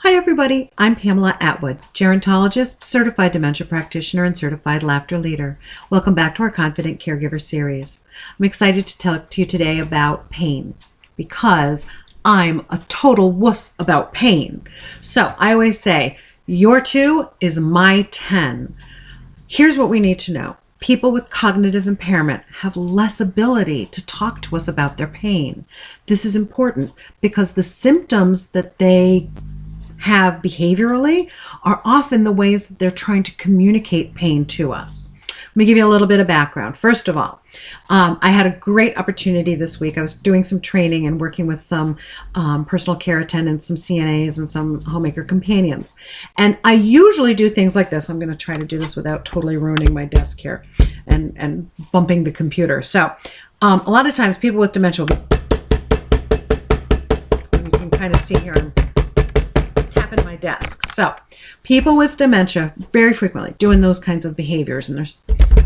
Hi everybody, I'm Pamela Atwood, gerontologist, certified dementia practitioner, and certified laughter leader. Welcome back to our Confident Caregiver series. I'm excited to talk to you today about pain because I'm a total wuss about pain. So I always say, your 2 is my 10. Here's what we need to know. People with cognitive impairment have less ability to talk to us about their pain. This is important because the symptoms that they have behaviorally are often the ways that they're trying to communicate pain to us. Let me give you a little bit of background. First of all, I had a great opportunity this week. I was doing some training and working with some personal care attendants, some CNAs, and some homemaker companions. And I usually do things like this. I'm going to try to do this without totally ruining my desk here and bumping the computer. So a lot of times people with dementia will be, you can kind of see here, I'm tapping my desk. So people with dementia very frequently doing those kinds of behaviors. And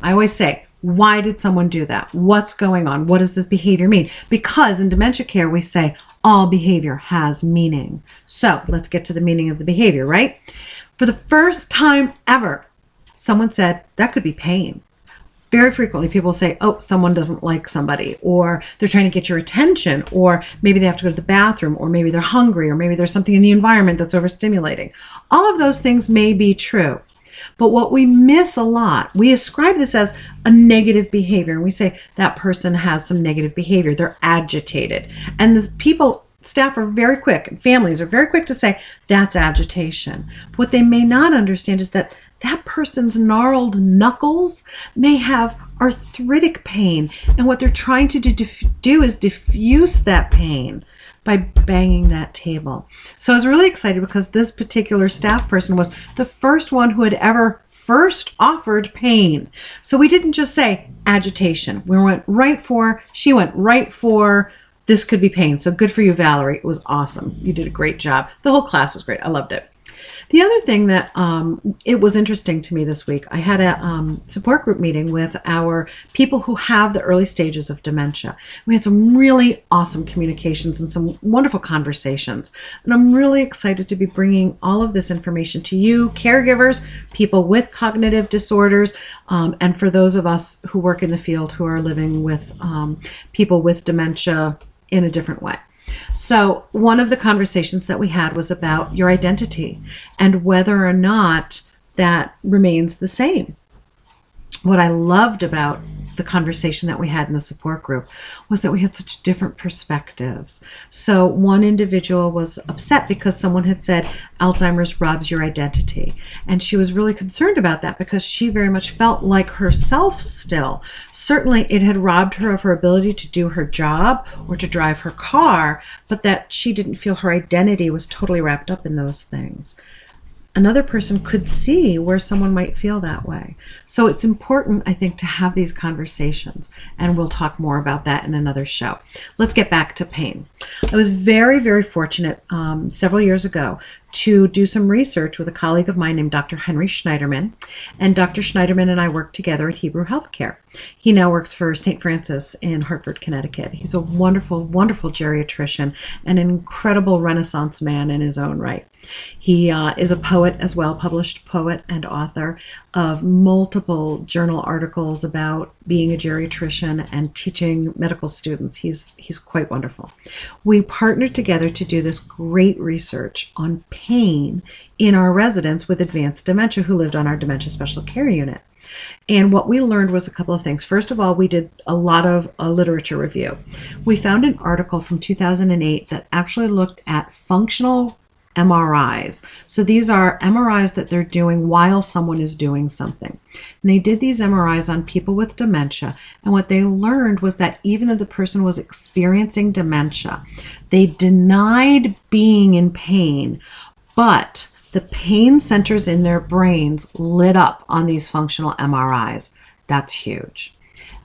I always say, why did someone do that? What's going on? What does this behavior mean? Because in dementia care, we say all behavior has meaning. So let's get to the meaning of the behavior, right? For the first time ever, someone said that could be pain. Very frequently, people say, oh, someone doesn't like somebody, or they're trying to get your attention, or maybe they have to go to the bathroom, or maybe they're hungry, or maybe there's something in the environment that's overstimulating. All of those things may be true. But what we miss a lot, we ascribe this as a negative behavior. And we say that person has some negative behavior. They're agitated. And the staff are very quick, and families are very quick to say that's agitation. What they may not understand is that that person's gnarled knuckles may have arthritic pain. And what they're trying to do is diffuse that pain by banging that table. So I was really excited because this particular staff person was the first one who had ever first offered pain. So we didn't just say agitation. She went right for this could be pain. So good for you, Valerie. It was awesome. You did a great job. The whole class was great. I loved it. The other thing that it was interesting to me this week, I had a support group meeting with our people who have the early stages of dementia. We had some really awesome communications and some wonderful conversations. And I'm really excited to be bringing all of this information to you, caregivers, people with cognitive disorders, and for those of us who work in the field who are living with people with dementia in a different way. So one of the conversations that we had was about your identity and whether or not that remains the same. What I loved about the conversation that we had in the support group was that we had such different perspectives. So one individual was upset because someone had said Alzheimer's robs your identity. And she was really concerned about that because she very much felt like herself still. Certainly it had robbed her of her ability to do her job or to drive her car, but that she didn't feel her identity was totally wrapped up in those things. Another person could see where someone might feel that way. So it's important, I think, to have these conversations, and we'll talk more about that in another show. Let's get back to pain. I was very, very fortunate several years ago to do some research with a colleague of mine named Dr. Henry Schneiderman. And Dr. Schneiderman and I worked together at Hebrew Healthcare. He now works for St. Francis in Hartford, Connecticut. He's a wonderful, wonderful geriatrician and an incredible Renaissance man in his own right. He is a poet as well, published poet and author of multiple journal articles about being a geriatrician and teaching medical students. He's quite wonderful. We partnered together to do this great research on pain in our residents with advanced dementia who lived on our dementia special care unit. And what we learned was a couple of things. First of all, we did a lot of literature review. We found an article from 2008 that actually looked at functional MRIs. So these are MRIs that they're doing while someone is doing something. And they did these MRIs on people with dementia. And what they learned was that even though the person was experiencing dementia, they denied being in pain, but the pain centers in their brains lit up on these functional MRIs. That's huge.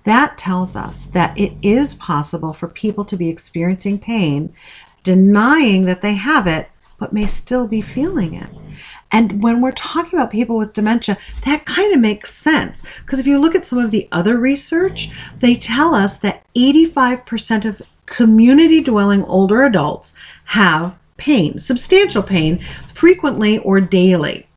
That tells us that it is possible for people to be experiencing pain, denying that they have it, but may still be feeling it. And when we're talking about people with dementia, that kind of makes sense. Because if you look at some of the other research, they tell us that 85% of community-dwelling older adults have pain, substantial pain, frequently or daily.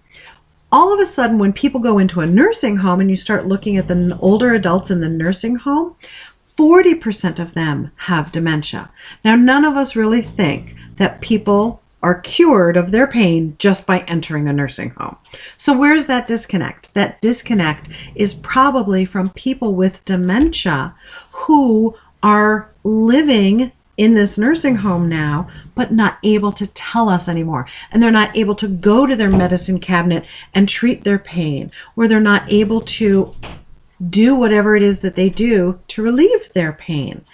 All of a sudden, when people go into a nursing home and you start looking at the older adults in the nursing home, 40% of them have dementia. Now, none of us really think that people are cured of their pain just by entering a nursing home. So where's that disconnect? That disconnect is probably from people with dementia who are living in this nursing home now, but not able to tell us anymore. And they're not able to go to their medicine cabinet and treat their pain, or they're not able to do whatever it is that they do to relieve their pain.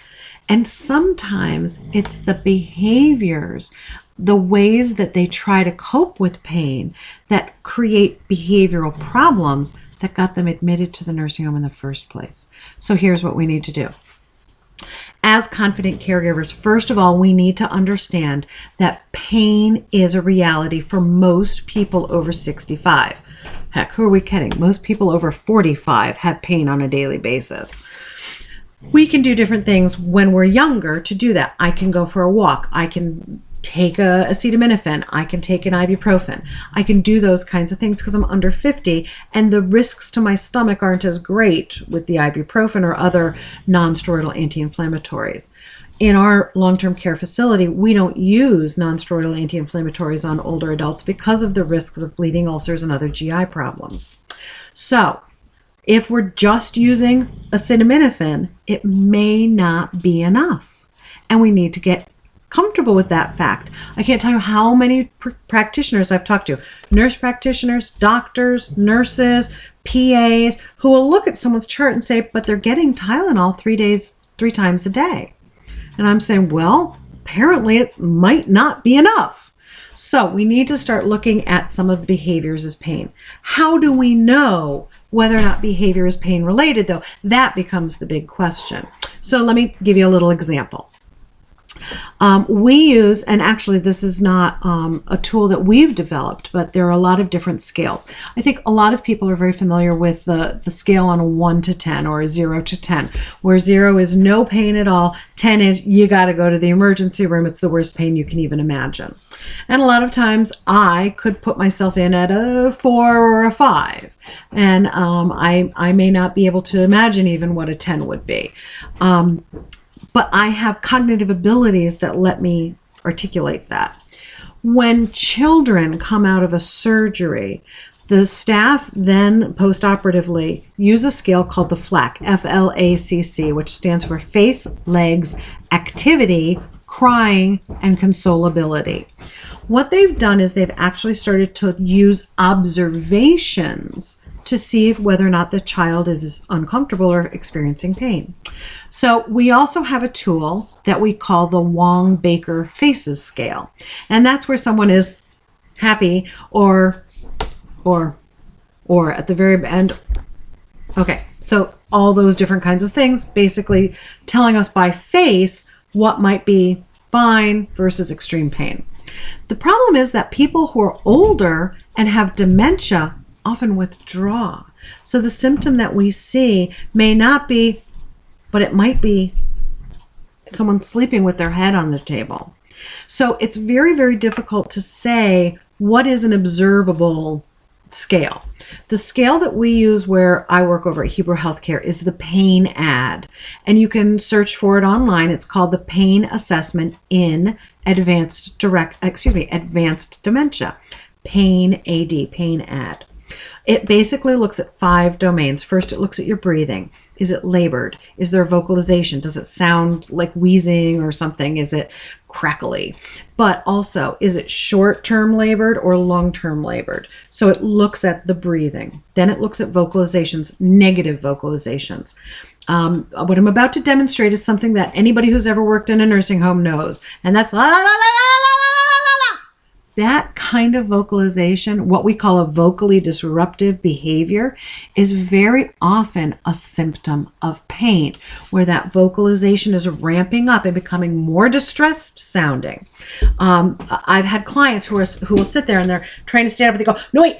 And sometimes it's the behaviors, the ways that they try to cope with pain that create behavioral problems that got them admitted to the nursing home in the first place. So here's what we need to do. As confident caregivers, first of all, we need to understand that pain is a reality for most people over 65. Heck, who are we kidding? Most people over 45 have pain on a daily basis. We can do different things when we're younger to do that. I can go for a walk. I can take a acetaminophen. I can take an ibuprofen. I can do those kinds of things because I'm under 50 and the risks to my stomach aren't as great with the ibuprofen or other non-steroidal anti-inflammatories. In our long-term care facility, we don't use non-steroidal anti-inflammatories on older adults because of the risks of bleeding ulcers and other GI problems. So if we're just using acetaminophen, it may not be enough. And we need to get comfortable with that fact. I can't tell you how many practitioners I've talked to, nurse practitioners, doctors, nurses, PAs, who will look at someone's chart and say, but they're getting Tylenol 3 times a day. And I'm saying, well, apparently it might not be enough. So we need to start looking at some of the behaviors as pain. How do we know whether or not behavior is pain related, though? That becomes the big question. So let me give you a little example. We use, and actually this is not a tool that we've developed, but there are a lot of different scales. I think a lot of people are very familiar with the scale on a 1 to 10 or a 0 to 10, where 0 is no pain at all, 10 is you got to go to the emergency room, it's the worst pain you can even imagine. And a lot of times I could put myself in at a 4 or a 5, and I may not be able to imagine even what a 10 would be. But I have cognitive abilities that let me articulate that. When children come out of a surgery, the staff then postoperatively use a scale called the FLACC, F-L-A-C-C, which stands for Face, Legs, Activity, Crying, and Consolability. What they've done is they've actually started to use observations to see whether or not the child is uncomfortable or experiencing pain. So we also have a tool that we call the Wong-Baker Faces Scale. And that's where someone is happy or at the very end. Okay, so all those different kinds of things, basically telling us by face what might be fine versus extreme pain. The problem is that people who are older and have dementia often withdraw. So the symptom that we see may not be, but it might be someone sleeping with their head on the table. So it's very, very difficult to say what is an observable scale. The scale that we use where I work over at Hebrew Healthcare is the Pain Ad, and you can search for it online. It's called the Pain Assessment in Advanced Dementia. Pain AD, Pain Ad. It basically looks at 5 domains. First, it looks at your breathing. Is it labored? Is there vocalization? Does it sound like wheezing or something? Is it crackly? But also, is it short-term labored or long-term labored? So it looks at the breathing. Then it looks at vocalizations, negative vocalizations. What I'm about to demonstrate is something that anybody who's ever worked in a nursing home knows, and that's la la la la la la la. That kind of vocalization, what we call a vocally disruptive behavior, is very often a symptom of pain, where that vocalization is ramping up and becoming more distressed sounding. I've had clients who will sit there and they're trying to stand up and they go, no, wait.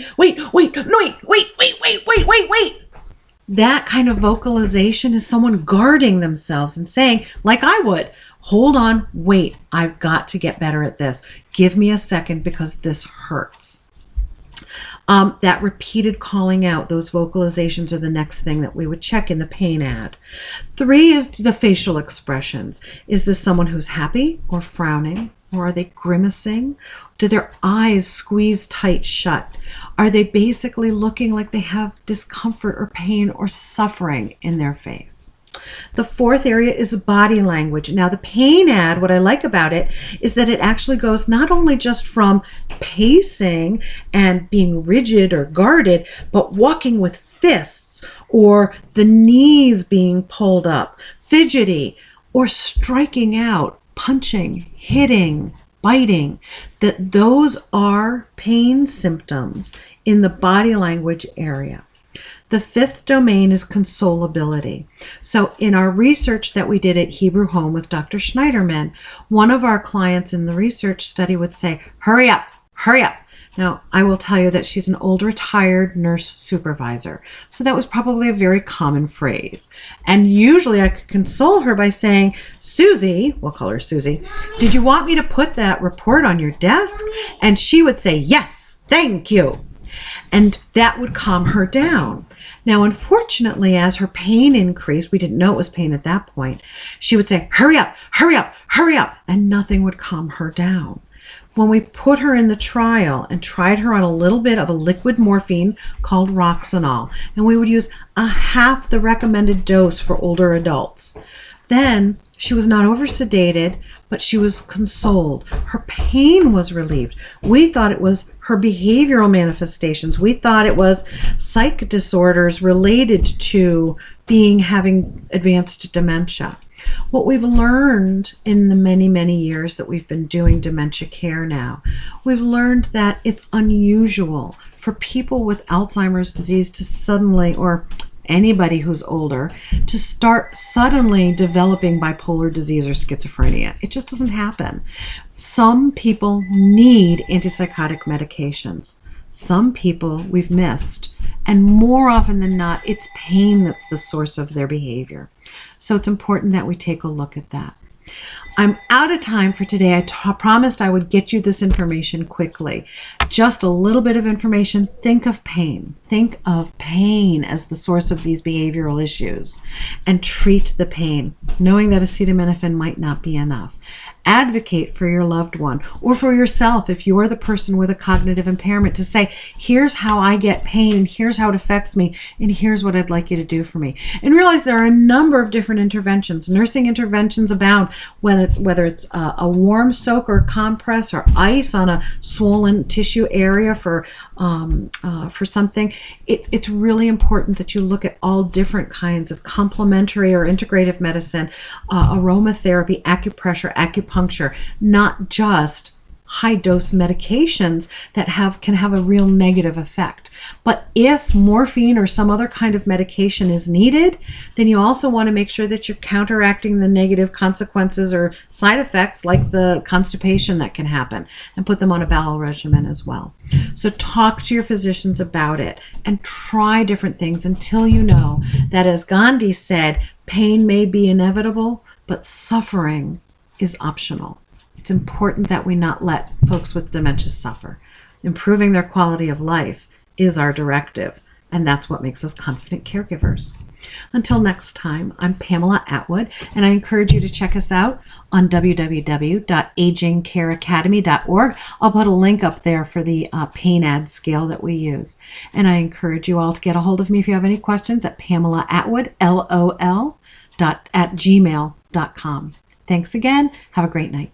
That kind of vocalization is someone guarding themselves and saying, like I would, Hold on, wait, I've got to get better at this. Give me a second because this hurts. That repeated calling out, those vocalizations are the next thing that we would check in the pain ad. 3 is the facial expressions. Is this someone who's happy or frowning? Or are they grimacing? Do their eyes squeeze tight shut? Are they basically looking like they have discomfort or pain or suffering in their face? The 4th area is body language. Now, the pain ad, what I like about it is that it actually goes not only just from pacing and being rigid or guarded, but walking with fists or the knees being pulled up, fidgety, or striking out, punching, hitting, biting, that those are pain symptoms in the body language area. The 5th domain is consolability. So in our research that we did at Hebrew Home with Dr. Schneiderman, one of our clients in the research study would say, hurry up, hurry up. Now, I will tell you that she's an old retired nurse supervisor. So that was probably a very common phrase. And usually I could console her by saying, Susie, we'll call her Susie, did you want me to put that report on your desk? And she would say, yes, thank you. And that would calm her down. Now, unfortunately, as her pain increased, we didn't know it was pain at that point, she would say, hurry up, hurry up, hurry up, and nothing would calm her down. When we put her in the trial and tried her on a little bit of a liquid morphine called Roxanol, and we would use a half the recommended dose for older adults, then she was not over-sedated, but she was consoled. Her pain was relieved. We thought it was her behavioral manifestations. We thought it was psych disorders related to having advanced dementia. What we've learned in the many, many years that we've been doing dementia care now, we've learned that it's unusual for people with Alzheimer's disease to suddenly, or anybody who's older, to start suddenly developing bipolar disease or schizophrenia. It just doesn't happen. Some people need antipsychotic medications. Some people we've missed. And more often than not, it's pain that's the source of their behavior. So it's important that we take a look at that. I'm out of time for today. I promised I would get you this information quickly. Just a little bit of information. Think of pain. Think of pain as the source of these behavioral issues and treat the pain, knowing that acetaminophen might not be enough. Advocate for your loved one or for yourself if you're the person with a cognitive impairment to say, here's how I get pain and here's how it affects me and here's what I'd like you to do for me. And realize there are a number of different interventions. Nursing interventions abound, whether it's a warm soak or compress or ice on a swollen tissue area for something. It's really important that you look at all different kinds of complementary or integrative medicine, aromatherapy, acupressure, acupuncture, not just high-dose medications that can have a real negative effect. But if morphine or some other kind of medication is needed, then you also want to make sure that you're counteracting the negative consequences or side effects like the constipation that can happen, and put them on a bowel regimen as well. So talk to your physicians about it and try different things until you know that, as Gandhi said, pain may be inevitable, but suffering is optional. It's important that we not let folks with dementia suffer. Improving their quality of life is our directive, and that's what makes us confident caregivers. Until next time, I'm Pamela Atwood, and I encourage you to check us out on www.agingcareacademy.org. I'll put a link up there for the pain ad scale that we use. And I encourage you all to get a hold of me if you have any questions at Pamela Atwood, LOL, @gmail.com. Thanks again. Have a great night.